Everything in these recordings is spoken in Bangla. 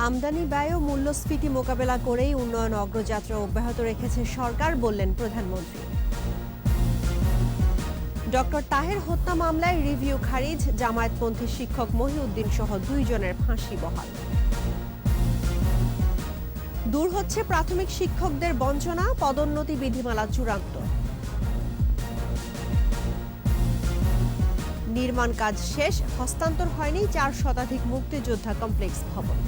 আমদানি ব্যয় ও মূল্যস্ফীতি মোকাবেলা করেই উন্নয়ন অগ্রযাত্রা অব্যাহত রেখেছে সরকার, বললেন প্রধানমন্ত্রী। ডক্টর তাহের হত্যা মামলায় রিভিউ খারিজ, জামায়াতপন্থী শিক্ষক মহিউদ্দিন সহ 2 জনের ফাঁসি বহাল। দূর হচ্ছে প্রাথমিক শিক্ষকদের বঞ্চনা, পদোন্নতি বিধিমালা চূড়ান্ত। নির্মাণ কাজ শেষ, হস্তান্তর হয়নি 4 শতাধিক মুক্তিযোদ্ধা কমপ্লেক্স ভবন।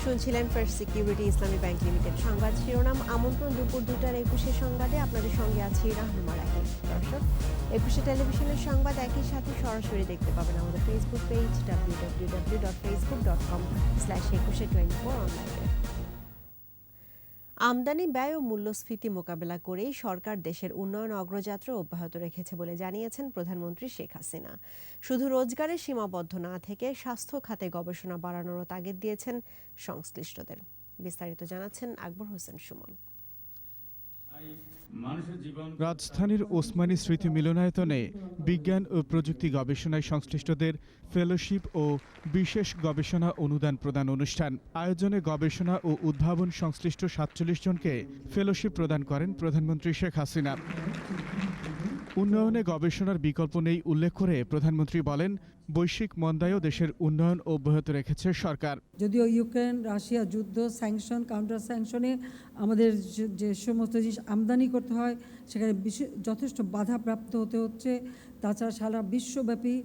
শুনছিলেন ফার্স্ট সিকিউরিটি ইসলামী ব্যাংক লিমিটেড সংবাদ শিরোনাম। আমন্ত্রণ দুপুর 2টার 21 সংবাদে। আপনাদের সঙ্গে আছি রাহনুমা রাহি। দর্শক, 21 টেলিভিশনের সংবাদ একই সাথে সরাসরি দেখতে পাবেন আমাদের ফেসবুক পেজ www.facebook.com/2124 অনলাইনে। আমদানি ব্যয় ও মূল্যস্ফীতি মোকাবেলা করেই সরকার দেশের উন্নয়ন অগ্রযাত্রা অব্যাহত রেখেছে বলে জানিয়েছেন প্রধানমন্ত্রী শেখ হাসিনা। শুধু রোজগারে সীমাবদ্ধ না থেকে স্বাস্থ্য খাতে গবেষণা বাড়ানোরও তাগিদ দিয়েছেন সংশ্লিষ্টদের। বিস্তারিত জানাচ্ছেন আকবর হোসেন সুমন। রাজধানীর ওসমানী স্মৃতি মিলনায়তনে বিজ্ঞান ও প্রযুক্তি গবেষণায় সংশ্লিষ্টদের ফেলোশিপ ও বিশেষ গবেষণা অনুদান প্রদান অনুষ্ঠান। আয়োজনে গবেষণা ও উদ্ভাবন সংশ্লিষ্ট 47 জনকে ফেলোশিপ প্রদান করেন প্রধানমন্ত্রী শেখ হাসিনা। উন্নয়নে গবেষণার বিকল্প নেই উল্লেখ করে প্রধানমন্ত্রী বলেন, বৈশ্বিক মন্দায়ও দেশের উন্নয়ন অব্যাহত রেখেছে সরকার। যদিও ইউক্রেন রাশিয়া যুদ্ধ, স্যাংশন, কাউন্টার স্যাংশনে আমাদের যে সমস্ত জিনিস আমদানি করতে হয় সেখানে যথেষ্ট বাধাপ্রাপ্ত হতে হচ্ছে। তাছাড়া সারা বিশ্বব্যাপী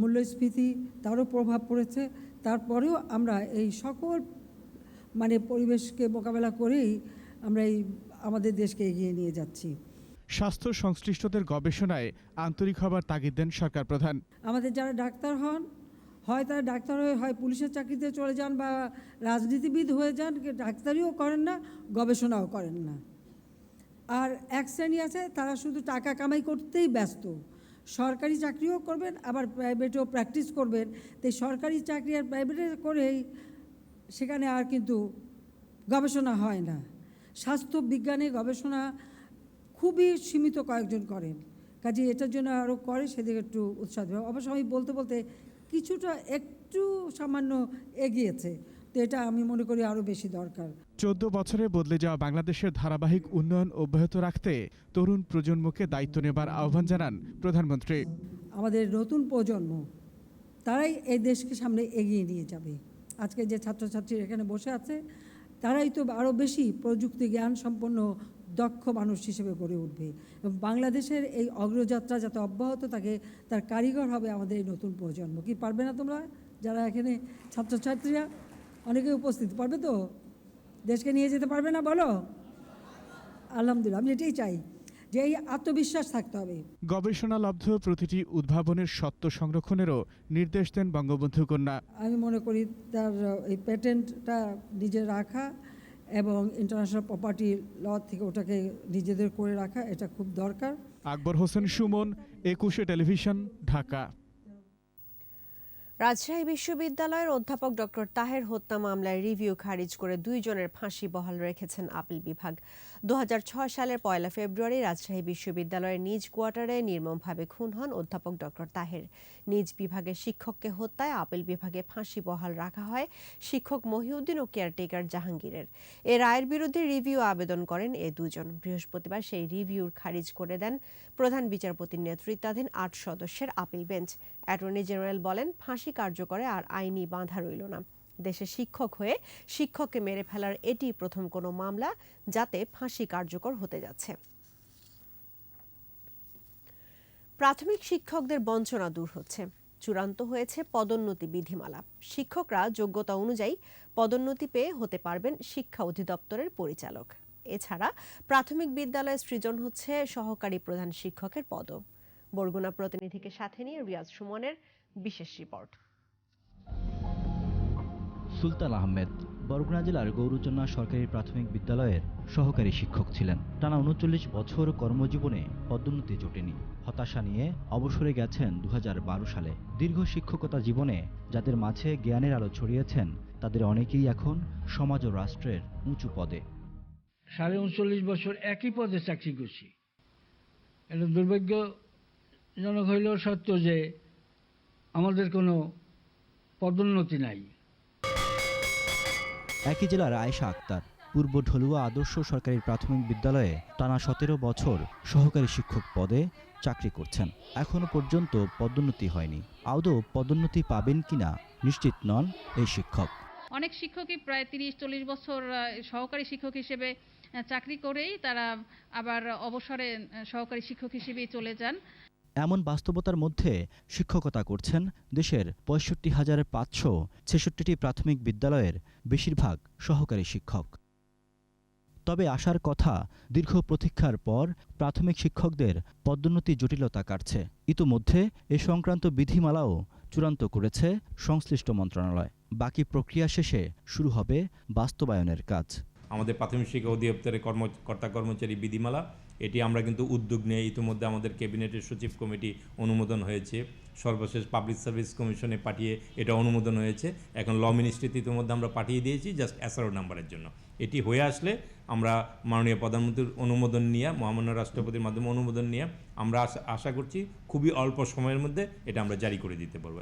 মূল্যস্ফীতি তারও প্রভাব পড়েছে। তারপরেও আমরা এই সকল পরিবেশকে মোকাবেলা করেই আমরা আমাদের দেশকে এগিয়ে নিয়ে যাচ্ছি। স্বাস্থ্য সংশ্লিষ্টদের গবেষণায় আন্তরিক হবার তাগিদ দেন সরকার প্রধান। আমাদের যারা ডাক্তার হন, হয় তারা ডাক্তার হয়ে হয় পুলিশের চাকরিতে চলে যান বা রাজনীতিবিদ হয়ে যান, ডাক্তারিও করেন না, গবেষণাও করেন না। আর এক শ্রেণী আছে তারা শুধু টাকা কামাই করতেই ব্যস্ত। সরকারি চাকরিও করবেন আবার প্রাইভেটেও প্র্যাকটিস করবেন। তাই সরকারি চাকরি আর প্রাইভেটে করেই সেখানে আর কিন্তু গবেষণা হয় না। স্বাস্থ্য বিজ্ঞানে গবেষণা খুবই সীমিত কয়েকজন করেন। কাজে এটার জন্য আরও করে সেদিকে একটু উৎসাহ দেবে। অবশ্য আমি বলতে বলতে কিছুটা একটু সামান্য এগিয়েছে, তো এটা আমি মনে করি আরও বেশি দরকার। 14 বছরে বদলে যাওয়া বাংলাদেশের ধারাবাহিক উন্নয়ন অব্যাহত রাখতে তরুণ প্রজন্মকে দায়িত্ব নেবার আহ্বান জানান প্রধানমন্ত্রী। আমাদের নতুন প্রজন্ম তারাই এই দেশকে সামনে এগিয়ে নিয়ে যাবে। আজকে যে ছাত্রছাত্রীরা এখানে বসে আছে তারাই তো আরও বেশি প্রযুক্তি জ্ঞান সম্পন্ন দক্ষ মানুষ হিসেবে গড়ে উঠবে এবং বাংলাদেশের এই অগ্রযাত্রা যাতে অব্যাহত থাকে তার কারিগর হবে আমাদের এই নতুন প্রজন্ম। কি পারবে না তোমরা যারা এখানে ছাত্রছাত্রীরা অনেকে উপস্থিত, পারবে তো? দেশকে নিয়ে যেতে পারবে না বলো? আলহামদুলিল্লাহ, আমি এটাই চাই যে এই আত্মবিশ্বাস থাকতে হবে। গবেষণালব্ধ প্রতিটি উদ্ভাবনের সত্ত্ব সংরক্ষণেরও নির্দেশ দেন বঙ্গবন্ধু কন্যা। আমি মনে করি তার এই প্যাটেন্টটা নিজে রাখা এবং ইন্টারন্যাশনাল প্রপার্টি ল থেকে ওটাকে নিজেদের করে রাখা এটা খুব দরকার। আকবর হোসেন সুমন, 21 টেলিভিশন, ঢাকা। রাজশাহী বিশ্ববিদ্যালয়ের অধ্যাপক ডক্টর তাহের হত্যা মামলায় রিভিউ খারিজ করে 2 জনের ফাঁসি বহাল রেখেছেন আপিল বিভাগ। 2006 সালের 1 ফেব্রুয়ারি রাজশাহী বিশ্ববিদ্যালয়ের নিজ কোয়ার্টারে নির্মমভাবে খুন হন অধ্যাপক ডক্টর তাহের। নিজ বিভাগের শিক্ষককে হত্যায় আপিল বিভাগে ফাঁসি বহাল রাখা হয় শিক্ষক মহিউদ্দিন ও কেয়ারটেকার জাহাঙ্গীরের। এ রায়ের বিরুদ্ধে রিভিউ আবেদন করেন এ 2 জন। বৃহস্পতিবার সেই রিভিউর খারিজ করে দেন প্রধান বিচারপতির নেতৃত্বাধীন 8 সদস্যের আপিল বেঞ্চ। অ্যাটর্নি জেনারেল বলেন, ফাঁসি কার্যকরে আর আইনি বাধা রইল না। দেশে শিক্ষক হয়ে শিক্ষককে মেরে ফেলার এটি প্রথম কোনো মামলা যাতে ফাঁসি কার্যকর হতে যাচ্ছে। প্রাথমিক শিক্ষকদের বঞ্চনা দূর হচ্ছে, চূড়ান্ত হয়েছে পদোন্নতি বিধিমালা। শিক্ষকরা যোগ্যতা অনুযায়ী পদোন্নতি পেয়ে হতে পারবেন শিক্ষা অধিদপ্তরের পরিচালক। এছাড়া প্রাথমিক বিদ্যালয়ে সৃজন হচ্ছে সহকারী প্রধান শিক্ষকের পদও। বরগুনা প্রতিনিধিকে সাথে নিয়ে রিয়াজ সুমনের বিশেষ রিপোর্ট। সুলতান আহমেদ বরগুনা জেলার গৌরচন্না সরকারি প্রাথমিক বিদ্যালয়ের সহকারী শিক্ষক ছিলেন। টানা 39 বছর কর্মজীবনে পদোন্নতি জোটেনি। হতাশা নিয়ে অবসরে গেছেন 2012 সালে। দীর্ঘ শিক্ষকতা জীবনে যাদের মাঝে জ্ঞানের আলো ছড়িয়েছেন তাদের অনেকেই এখন সমাজ ও রাষ্ট্রের উঁচু পদে। 39.5 বছর একই পদে চাকরি করছি। এটা দুর্ভাগ্যজনক হইলেও সত্য যে আমাদের কোনো পদোন্নতি নাই। একই জেলার আয়েশা আক্তার পূর্ব ঢলুয়া আদর্শ সরকারি প্রাথমিক বিদ্যালয়ে টানা 17 বছর সহকারী শিক্ষক পদে চাকরি করছেন। এখনো পর্যন্ত পদোন্নতি হয়নি। আদৌ পদোন্নতি পাবেন কিনা নিশ্চিত নন এই শিক্ষক। অনেক শিক্ষকই প্রায় 30-40 বছর সহকারী শিক্ষক হিসেবে চাকরি করেই তারা আবার অবসরে সহকারী শিক্ষক হিসেবেই চলে যান। এমন বাস্তবতার মধ্যে শিক্ষকতা করছেন দেশের 65,566টি প্রাথমিক বিদ্যালয়ের বেশিরভাগ সহকারী শিক্ষক। তবে আসার কথা দীর্ঘ প্রতীক্ষার পর প্রাথমিক শিক্ষকদের পদোন্নতি জটিলতা কাটছে। ইতোমধ্যে এ সংক্রান্ত বিধিমালাও চূড়ান্ত করেছে সংশ্লিষ্ট মন্ত্রণালয়। বাকি প্রক্রিয়া শেষে শুরু হবে বাস্তবায়নের কাজ। আমাদের প্রাথমিক শিক্ষা অধিদপ্তরের কর্তা কর্মচারী বিধিমালা, এটি আমরা কিন্তু উদ্যোগ নিয়ে ইতিমধ্যে আমাদের ক্যাবিনেটের সচিব কমিটি অনুমোদন হয়েছে, সর্বশেষ পাবলিক সার্ভিস কমিশনে পাঠিয়ে এটা অনুমোদন হয়েছে। এখন ল মিনিস্ট্রিতে ইতিমধ্যে আমরা পাঠিয়ে দিয়েছি জাস্ট SRO নাম্বারের জন্য। এটি হয়ে আসলে আমরা মাননীয় প্রধানমন্ত্রীর অনুমোদন নিয়ে, মহামান্য রাষ্ট্রপতির মাধ্যমে অনুমোদন নিয়ে আমরা আশা করছি খুবই অল্প সময়ের মধ্যে এটা আমরা জারি করে দিতে পারবো।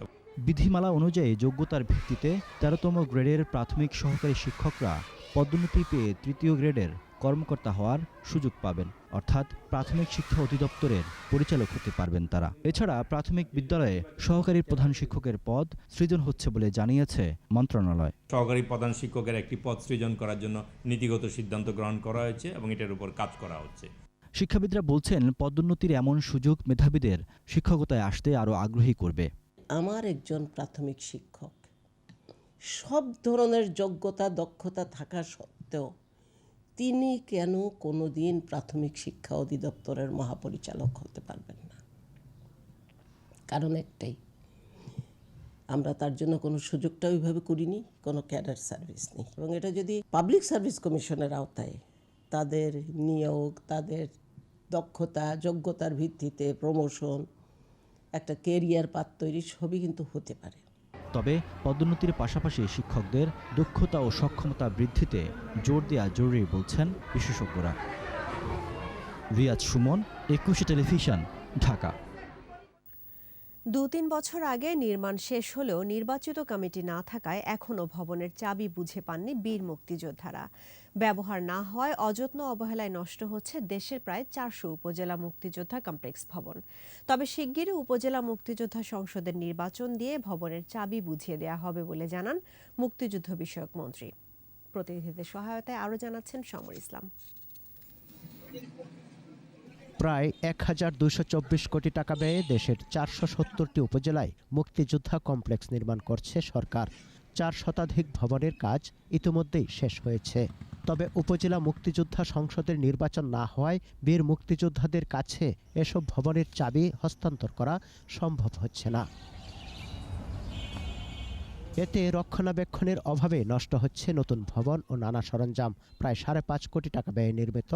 বিধিমালা অনুযায়ী যোগ্যতার ভিত্তিতে 13তম গ্রেডের প্রাথমিক সহকারী শিক্ষকরা পদোন্নতি পেয়ে 3য় গ্রেডের কর্মকর্তা হওয়ার সুযোগ পাবেন, অর্থাৎ প্রাথমিক শিক্ষা অধিদপ্তরের পরিচালক হতে পারবেন তারা। এছাড়া প্রাথমিক বিদ্যালয়ে সহকারী প্রধান শিক্ষকের পদ সৃজন হচ্ছে বলে জানিয়েছে মন্ত্রণালয়। সহকারী প্রধান শিক্ষকের একটি পদ সৃজন করার জন্য নীতিগত সিদ্ধান্ত গ্রহণ করা হয়েছে এবং এটার উপর কাজ করা হচ্ছে। শিক্ষাবিদরা বলছেন, পদোন্নতির এমন সুযোগ মেধাবীদের শিক্ষকতায় আসতে আরও আগ্রহী করবে। আমার একজন প্রাথমিক শিক্ষক সব ধরনের যোগ্যতা দক্ষতা থাকা সত্ত্বেও তিনি কেন কোনোদিন প্রাথমিক শিক্ষা অধিদপ্তরের মহাপরিচালক হতে পারবেন না? কারণ একটাই, আমরা তার জন্য কোনো সুযোগটা ওইভাবে করিনি, কোনো ক্যাডার সার্ভিস নেই। এবং এটা যদি পাবলিক সার্ভিস কমিশনের আওতায় তাদের নিয়োগ, তাদের দক্ষতা যোগ্যতার ভিত্তিতে প্রমোশন, একটা কেরিয়ার পাথ তৈরি সবই কিন্তু হতে পারে। তবে পদোন্নতির পাশাপাশি শিক্ষকদের দক্ষতা ও সক্ষমতা বৃদ্ধিতে জোর দেওয়া জরুরি বলছেন বিশেষজ্ঞরা। রিয়াজ সুমন, 21 টেলিভিশন, ঢাকা। 2-3 বছর আগে নির্মাণ শেষ হলেও নির্বাচিত কমিটি না থাকায় এখনও ভবনের চাবি বুঝে পাননি বীর মুক্তিযোদ্ধারা। ব্যবহার না হওয়ায় অযত্ন অবহেলায় নষ্ট হচ্ছে দেশের প্রায় 400 উপজেলা মুক্তিযোদ্ধা কমপ্লেক্স ভবন। তবে শিগগিরই উপজেলা মুক্তিযোদ্ধা সংসদের নির্বাচন দিয়ে ভবনের চাবি বুঝিয়ে দেওয়া হবে বলে জানান মুক্তিযুদ্ধ বিষয়ক মন্ত্রী। প্রতিনিধিদের সহায়তায় আরও জানাচ্ছেন সমর ইসলাম। প্রায় 1224 কোটি টাকা ব্যয়ে দেশের 470টি উপজেলায় মুক্তিযোদ্ধা কমপ্লেক্স নির্মাণ করছে সরকার। 4 শতাধিক ভবনের কাজ ইতিমধ্যেই শেষ হয়েছে। তবে উপজেলা মুক্তিযোদ্ধা সংসদের নির্বাচন না হওয়ায় বীর মুক্তিযোদ্ধাদের কাছে এসব ভবনের চাবি হস্তান্তর করা সম্ভব হচ্ছে না। এতে রক্ষণাবেক্ষণের অভাবে নষ্ট হচ্ছে নতুন ভবন ও নানা সরঞ্জাম। প্রায় 5.5 কোটি টাকা ব্যয়ে নির্মিত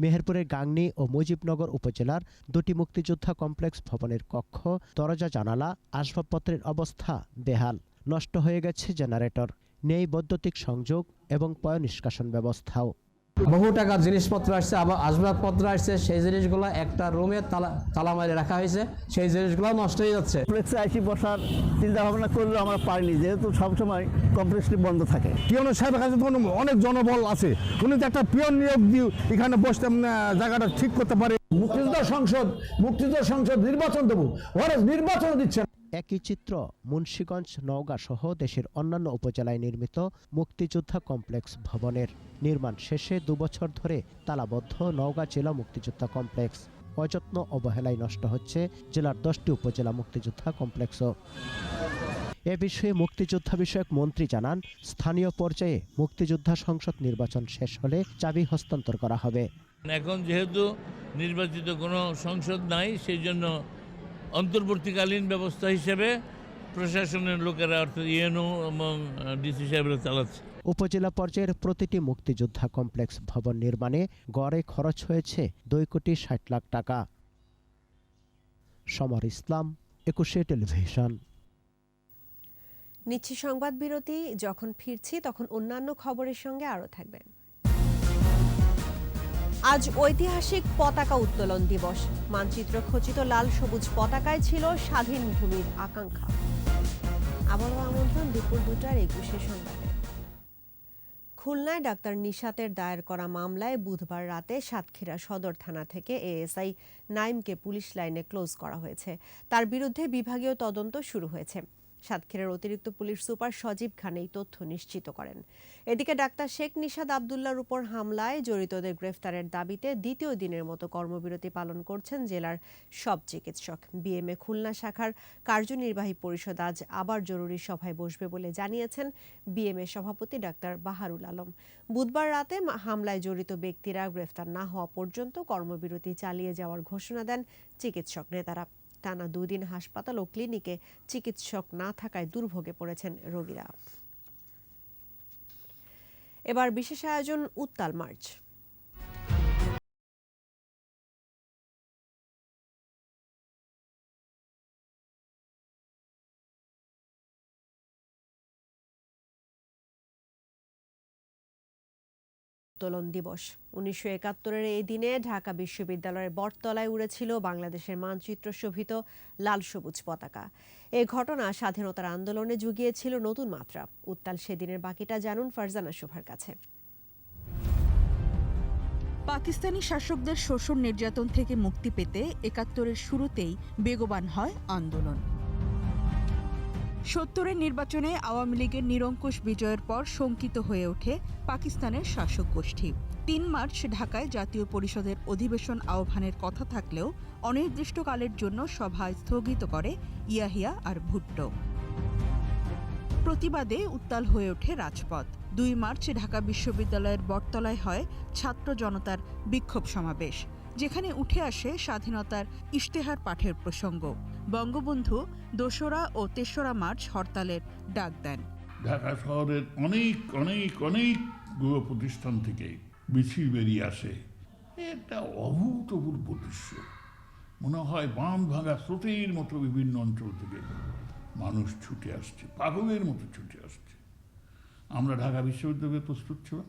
মেহেরপুরের গাংনী ও মুজিবনগর উপজেলার 2টি মুক্তিযোদ্ধা কমপ্লেক্স ভবনের কক্ষ, দরজা, জানালা, আসবাবপত্রের অবস্থা বেহাল। নষ্ট হয়ে গেছে জেনারেটর, নেই বৈদ্যুতিক সংযোগ এবং পয়ঃনিষ্কাশন ব্যবস্থাও। বহু টাকার জিনিসপত্র আসছে, আবার আসবাবপত্র আসছে, সেই জিনিসগুলো একটা রুমে তালা মারে রাখা হয়েছে, সেই জিনিসগুলো নষ্ট হয়ে যাচ্ছে। কমপ্লেক্সে আইসি বসার চিন্তা ভাবনা করলেও আমরা পারিনি, যেহেতু সবসময় কমপ্লেক্সটি বন্ধ থাকে। পিয়ন সাহেবের কাছে তখন অনেক জনবল আছে, উনি তো একটা পিয়ন নিয়োগ দিয়ে এখানে বসতে জায়গাটা ঠিক করতে পারে। মুক্তিযোদ্ধা সংসদ নির্বাচন দেবো, ওরা নির্বাচন দিচ্ছে। একই চিত্র মুন্সিগঞ্জ, নওগাঁ সহ দেশের অন্যান্য উপজেলায় নির্মিত মুক্তিযোদ্ধা কমপ্লেক্স ভবনের। নির্মাণ শেষে 2 বছর ধরে তালাবদ্ধ নওগাঁ জেলা মুক্তিযোদ্ধা কমপ্লেক্স। অযত্ন অবহেলায় নষ্ট হচ্ছে জেলার 10টি উপজেলা মুক্তিযোদ্ধা কমপ্লেক্সও। এ বিষয়ে মুক্তিযোদ্ধা বিষয়ক মন্ত্রী জানান, স্থানীয় পর্যায়ে মুক্তিযোদ্ধা সংসদ নির্বাচন শেষ হলে চাবি হস্তান্তর করা হবে। এখন যেহেতু নির্বাচিত কোনো সংসদ নাই, সেই জন্য অন্তর্বর্তীকালীন ব্যবস্থা হিসেবে প্রশাসনের লোকেরা অর্থাৎ ইএনও এবং ডিসি সাহেবরা চালাচ্ছে। উপজেলা পর্যায়ের প্রতিটি মুক্তিযোদ্ধা কমপ্লেক্স ভবন নির্মাণে গড়ে খরচ হয়েছে 2,60,00,000 টাকা। সমর ইসলাম, 21 টেলিভিশন। নিচ্ছি সংবাদ বিরতি। যখন ফিরছি তখন অন্যান্য খবরের সঙ্গে আরও থাকবেন। আজ ঐতিহাসিক পতাকা উত্তোলন দিবস। মানচিত্র খচিত লাল সবুজ পতাকায় ছিল স্বাধীন ভূমির আকাঙ্ক্ষা। আবারও আমন্ত্রণ দুপুর 2:21 সংবাদে। খুলনায় ডাক্তার নিশাতের দায়ের করা মামলায় বুধবার রাতে সাতক্ষীরা সদর থানা থেকে এএসআই নাইমকে পুলিশ লাইনে ক্লোজ করা হয়েছে। তার বিরুদ্ধে বিভাগীয় তদন্ত শুরু হয়েছে। সাতক্ষীরার অতিরিক্ত পুলিশ সুপার সজীব খান এই তথ্য নিশ্চিত করেন। এদিকে ডাক্তার শেখ নিশাত আবদুল্লাহর উপর হামলায় জড়িতদের গ্রেফতারের দাবিতে দ্বিতীয় দিনের মতো কর্মবিরতি পালন করছেন জেলার সব চিকিৎসক। বিএমএ খুলনা শাখার কার্যনির্বাহী পরিষদ আজ আবার জরুরি সভায় বসবে বলে জানিয়েছেন বিএমএ সভাপতি ডাক্তার বাহারুল আলম। বুধবার রাতে হামলায় জড়িত ব্যক্তিরা গ্রেফতার না হওয়া পর্যন্ত কর্মবিরতি চালিয়ে যাওয়ার ঘোষণা দেন চিকিৎসক নেতারা। টানা 2 দিন হাসপাতাল ও ক্লিনিকে চিকিৎসক না থাকায় দুর্ভোগে পড়েছেন রোগীরা। এবার বিশেষ আয়োজন উত্তাল মার্চ। উত্তোলন দিবস। 1971-এর এই দিনে ঢাকা বিশ্ববিদ্যালয়ের বটতলায় উড়েছিল বাংলাদেশের মানচিত্র শোভিত লাল সবুজ পতাকা। এই ঘটনা স্বাধীনতার আন্দোলনে জুগিয়েছিল নতুন মাত্রা। উত্তাল সেদিনের বাকিটা জানুন ফারজানা শোভার কাছে। পাকিস্তানি শাসকদের শোষণ নির্যাতন থেকে মুক্তি পেতে 71-এর শুরুতেই বেগবান হয় আন্দোলন। 70-এর নির্বাচনে আওয়ামী লীগের নিরঙ্কুশ বিজয়ের পর শঙ্কিত হয়ে ওঠে পাকিস্তানের শাসক গোষ্ঠী। 3 মার্চ ঢাকায় জাতীয় পরিষদের অধিবেশন আহ্বানের কথা থাকলেও অনির্দিষ্টকালের জন্য সভা স্থগিত করে ইয়াহিয়া আর ভুট্টো। প্রতিবাদে উত্তাল হয়ে ওঠে রাজপথ। 2 মার্চ ঢাকা বিশ্ববিদ্যালয়ের বটতলায় হয় ছাত্র জনতার বিক্ষোভ সমাবেশ, যেখানে উঠে আসে স্বাধীনতার ইশতেহার পাঠের প্রসঙ্গ। বঙ্গবন্ধু 2রা ও 3রা মার্চ হরতালের ডাক দেন। ঢাকা শহরের অনেকগুলো প্রতিষ্ঠান থেকে মিছিল বেরিয়ে আসে। এটা অভূতপূর্ব দৃশ্য। মনে হয় বাঁধ ভাঙা স্রোতের মতো বিভিন্ন অঞ্চল থেকে মানুষ ছুটে আসছে, পাগলের মতো ছুটে আসছে। আমরা ঢাকা বিশ্ববিদ্যালয়ে প্রস্তুত ছিলাম,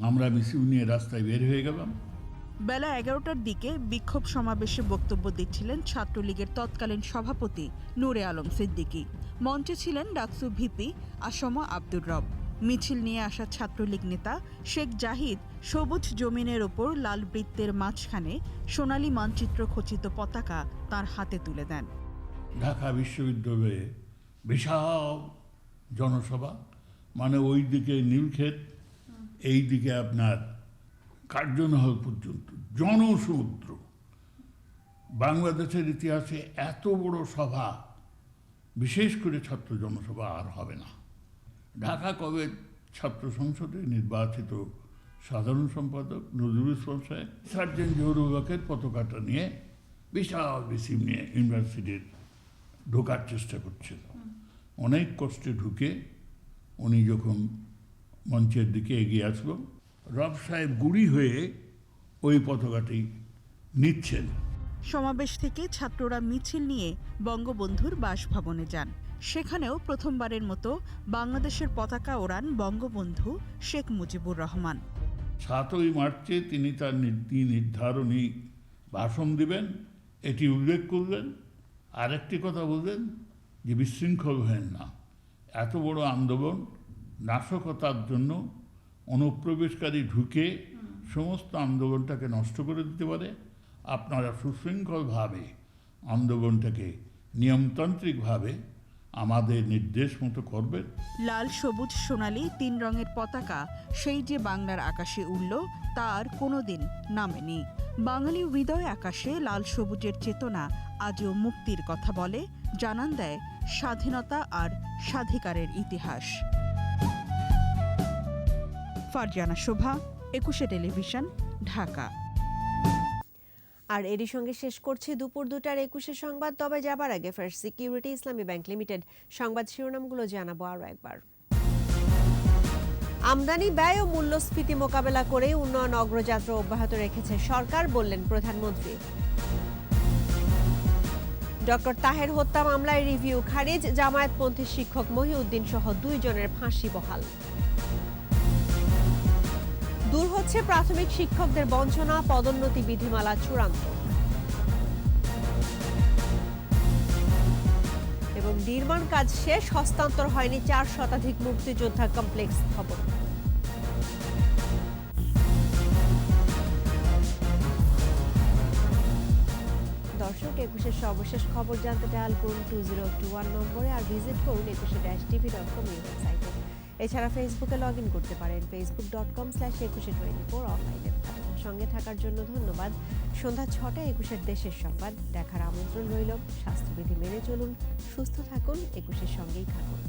আমরা মিছিল নিয়ে রাস্তায় বের হয়ে গেলাম। বেলা 11টার দিকে বিক্ষোভ সমাবেশে বক্তব্য দিচ্ছিলেন ছাত্রলীগের তৎকালীন সভাপতি নূরে আলম সিদ্দিকী। মঞ্চে ছিলেন ডাকসু ভিপি আসম আব্দুর রব। মিছিল নিয়ে আসা ছাত্রলীগ নেতা শেখ জাহিদ সবুজ জমিনের ওপর লাল বৃত্তের মাঝখানে সোনালী মানচিত্র খচিত পতাকা তার হাতে তুলে দেন। ঢাকা বিশ্ববিদ্যালয়ে বিশাল জনসভা, মানে ওই দিকে নীলক্ষেত, এই দিকে আপনার কার্জনহল পর্যন্ত জনসমুদ্র। বাংলাদেশের ইতিহাসে এত বড় সভা, বিশেষ করে ছাত্র জনসভা আর হবে না। ঢাকা কলেজ ছাত্র সংসদে নির্বাচিত সাধারণ সম্পাদক নজরুল ইসলাম সাহেব সার্জেন্ট জহুরুল হকের পতাকাটা নিয়ে বিশাল মিছিল নিয়ে ইউনিভার্সিটির ঢোকার চেষ্টা করছিল। অনেক কষ্টে ঢুকে উনি যখন মঞ্চের দিকে এগিয়ে আসলো, রব সাহেব গুড়ি হয়ে ওই পতাকাটি নিচ্ছেন। সমাবেশ থেকে ছাত্ররা মিছিল নিয়ে বঙ্গবন্ধুর বাসভবনে যান। সেখানেও প্রথমবারের মতো বাংলাদেশের পতাকা ওড়ান বঙ্গবন্ধু শেখ মুজিবুর রহমান। 7ই মার্চে তিনি তার নীতি নির্ধারণী ভাষণ দিবেন, এটি উল্লেখ করলেন। আরেকটি কথা বললেন যে বিশৃঙ্খল হেন না, এত বড় আন্দোলন নাশকতার জন্য অনুপ্রবেশকারী ঢুকে সমস্ত আন্দোলনটাকে নষ্ট করে দিতে পারে। আপনারা সুশৃঙ্খলভাবে আন্দোলনটাকে নিয়মতান্ত্রিকভাবে আমাদের নির্দেশ মতো করবেন। লাল সবুজ সোনালী 3 রঙের পতাকা সেই যে বাংলার আকাশে উড়ল তা আর কোনোদিন নামেনি। বাঙালি হৃদয় আকাশে লাল সবুজের চেতনা আজও মুক্তির কথা বলে, জানান দেয় স্বাধীনতা আর স্বাধিকারের ইতিহাস। ফারজানা শোভা, 21 টেলিভিশন, ঢাকা। আর এরই সঙ্গে শেষ করছি দুপুর 2:21 সংবাদ। তবে যাবার আগে ফার্স্ট সিকিউরিটি ইসলামী ব্যাংক লিমিটেড সংবাদ শিরোনামগুলো জানাবো আরও একবার। আমদানি ব্যয় ও মূল্যস্ফীতি মোকাবেলা করে উন্নয়ন অগ্রযাত্রা অব্যাহত রেখেছে সরকার, বললেন প্রধানমন্ত্রী। ডক্টর তাহের হত্যা মামলায় রিভিউ খারিজ, জামায়াতপন্থী শিক্ষক মহিউদ্দিন সহ 2 জনের ফাঁসি বহাল। দূর হচ্ছে প্রাথমিক শিক্ষকদের বঞ্চনা, পদোন্নতি বিধিমালা চূড়ান্ত। এবং নির্মাণ কাজ শেষ, হস্তান্তর হয়নি 4 শতাধিক মুক্তিযোদ্ধা কমপ্লেক্স ভবন। দর্শক, 21-এর সর্বশেষ খবর জানতে ডায়াল করুন 2021 নম্বরে আর ভিজিট করুন 21-tv.com ওয়েবসাইটে। এছাড়া ফেসবুকে লগ ইন করতে পারেন facebook.com/2124 অনলাইনে। সঙ্গে থাকার জন্য ধন্যবাদ। সন্ধ্যা 6টায় 21-এর দেশের সংবাদ দেখার আমন্ত্রণ রইল। স্বাস্থ্যবিধি মেনে চলুন, সুস্থ থাকুন, 21-এর সঙ্গেই থাকুন।